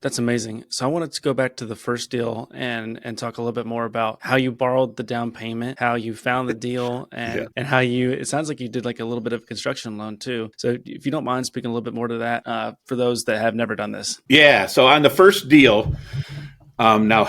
That's amazing. So I wanted to go back to the first deal and talk a little bit more about how you borrowed the down payment, how you found the deal, Yeah. and how you. It sounds like you did like a little bit of construction loan too. So if you don't mind speaking a little bit more to that for those that have never done this. Yeah. So on the first deal, now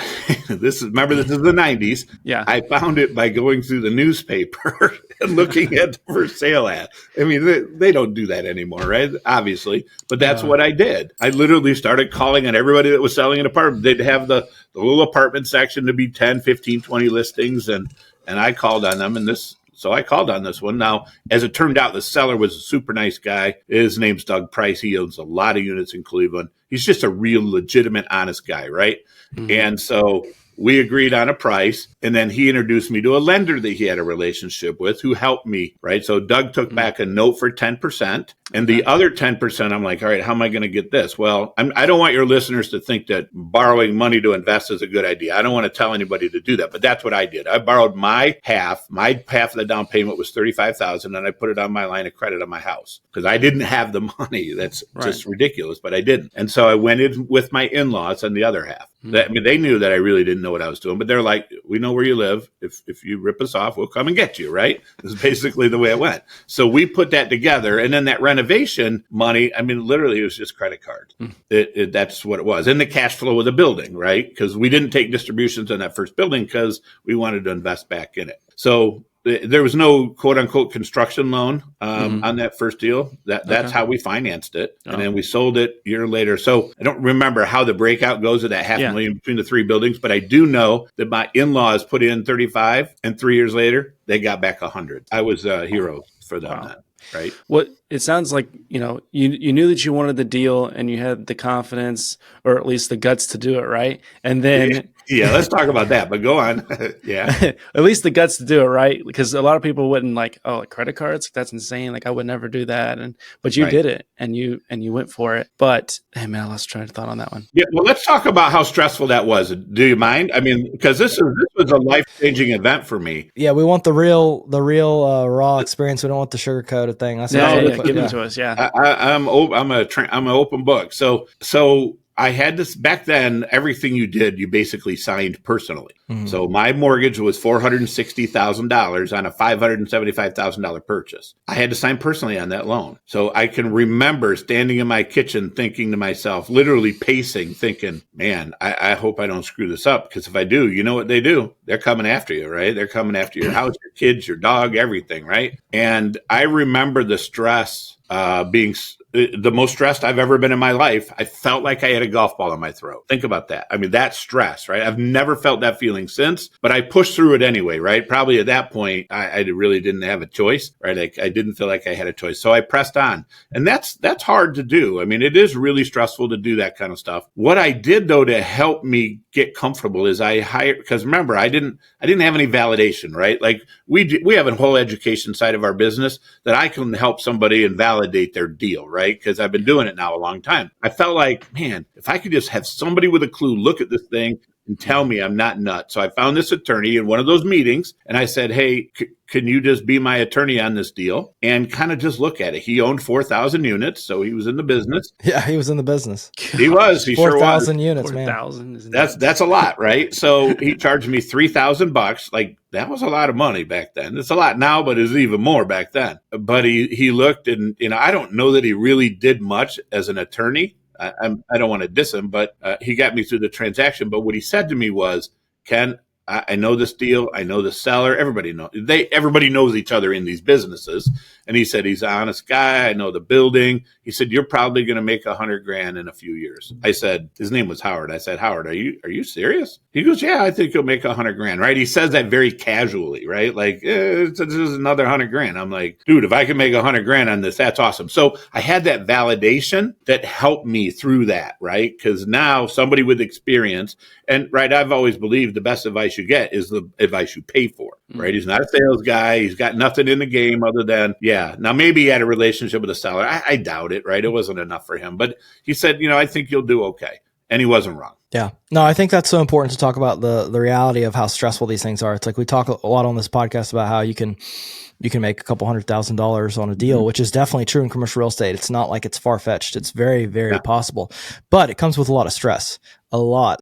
this is the 90s. Yeah. I found it by going through the newspaper and looking at the for sale ad. I mean, they don't do that anymore, right? Obviously, but that's what I did. I literally started calling on everybody that was selling an apartment. They'd have the little apartment section to be 10, 15, 20 listings, and I called on them. So I called on this one. Now, as it turned out, the seller was a super nice guy. His name's Doug Price. He owns a lot of units in Cleveland. He's just a real legitimate, honest guy, right? Mm-hmm. And so we agreed on a price, and then he introduced me to a lender that he had a relationship with who helped me, right? So Doug took back a note for 10%, and the other 10%, I'm like, all right, how am I going to get this? Well, I don't want your listeners to think that borrowing money to invest is a good idea. I don't want to tell anybody to do that, but that's what I did. I borrowed my half. My half of the down payment was $35,000, and I put it on my line of credit on my house because I didn't have the money. That's just ridiculous, but I didn't. And so I went in with my in-laws on the other half. I mean, they knew that I really didn't know what I was doing, but they're like, we know where you live. If you rip us off, we'll come and get you, right? This is basically the way it went. So we put that together, and then that renovation money, I mean, literally it was just credit cards. That's what it was. And the cash flow of the building, right? Because we didn't take distributions on that first building because we wanted to invest back in it. So there was no quote unquote construction loan on that first deal. That's how we financed it. And then we sold it a year later. So I don't remember how the breakout goes of that $500,000 between the three buildings, but I do know that my in-laws put in 35 and 3 years later, they got back 100. I was a hero for them then. Right. What it sounds like, you knew that you wanted the deal and you had the confidence or at least the guts to do it. Right. And then. Yeah, let's talk about that, but go on. Yeah. At least the guts to do it. Right. Because a lot of people wouldn't like credit cards. That's insane. Like I would never do that. But you did it and you went for it. But hey, man, I lost train of thought on that one. Yeah. Well, let's talk about how stressful that was. Do you mind? I mean, because this was a life-changing event for me. Yeah. We want the real raw experience. We don't want the sugar-coated thing. That's give it to us. Yeah. I'm an open book. So I had this back then. Everything you did, you basically signed personally. Mm-hmm. So my mortgage was $460,000 on a $575,000 purchase. I had to sign personally on that loan. So I can remember standing in my kitchen, thinking to myself, literally pacing, thinking, "Man, I hope I don't screw this up because if I do, you know what they do? They're coming after you, right? They're coming after your house, your kids, your dog, everything, right?" And I remember the stress being the most stressed I've ever been in my life. I felt like I had a golf ball in my throat. Think about that. I mean, that's stress, right? I've never felt that feeling since, but I pushed through it anyway, right? Probably at that point, I really didn't have a choice, right? I didn't feel like I had a choice. So I pressed on. And that's hard to do. I mean, it is really stressful to do that kind of stuff. What I did though to help me get comfortable is I hired, because remember, I didn't have any validation, right? Like we have a whole education side of our business that I can help somebody and validate their deal, right? Because I've been doing it now a long time. I felt like, man, if I could just have somebody with a clue look at this thing and tell me I'm not nuts. So I found this attorney in one of those meetings and I said, "Hey, can you just be my attorney on this deal?" And kind of just look at it. He owned 4,000 units, so he was in the business. Yeah, he was in the business. He was. He 4,000 units, 4,000 man. That's a lot, right? So he charged me $3,000. Like that was a lot of money back then. It's a lot now, but it's even more back then. But he looked and I don't know that he really did much as an attorney. I don't want to diss him, but he got me through the transaction. But what he said to me was, "Ken, I know this deal. I know the seller. Everybody knows each other in these businesses." And he said, "He's an honest guy. I know the building." He said, "You're probably going to make $100,000 in a few years." I said, his name was Howard. I said, "Howard, are you serious?" He goes, "Yeah, I think you'll make $100,000." Right? He says that very casually, right? Like, this is another $100,000. I'm like, dude, if I can make $100,000 on this, that's awesome. So I had that validation that helped me through that, right? Because now somebody with experience, and right, I've always believed the best advice you get is the advice you pay for, right? He's not a sales guy. He's got nothing in the game other than, now maybe he had a relationship with a seller. I doubt it, right? It wasn't enough for him, but he said, "I think you'll do okay." And he wasn't wrong. Yeah. No, I think that's so important to talk about the reality of how stressful these things are. It's like we talk a lot on this podcast about how you can make a couple $100,000 on a deal, which is definitely true in commercial real estate. It's not like it's far-fetched. It's very, very possible, but it comes with a lot of stress, a lot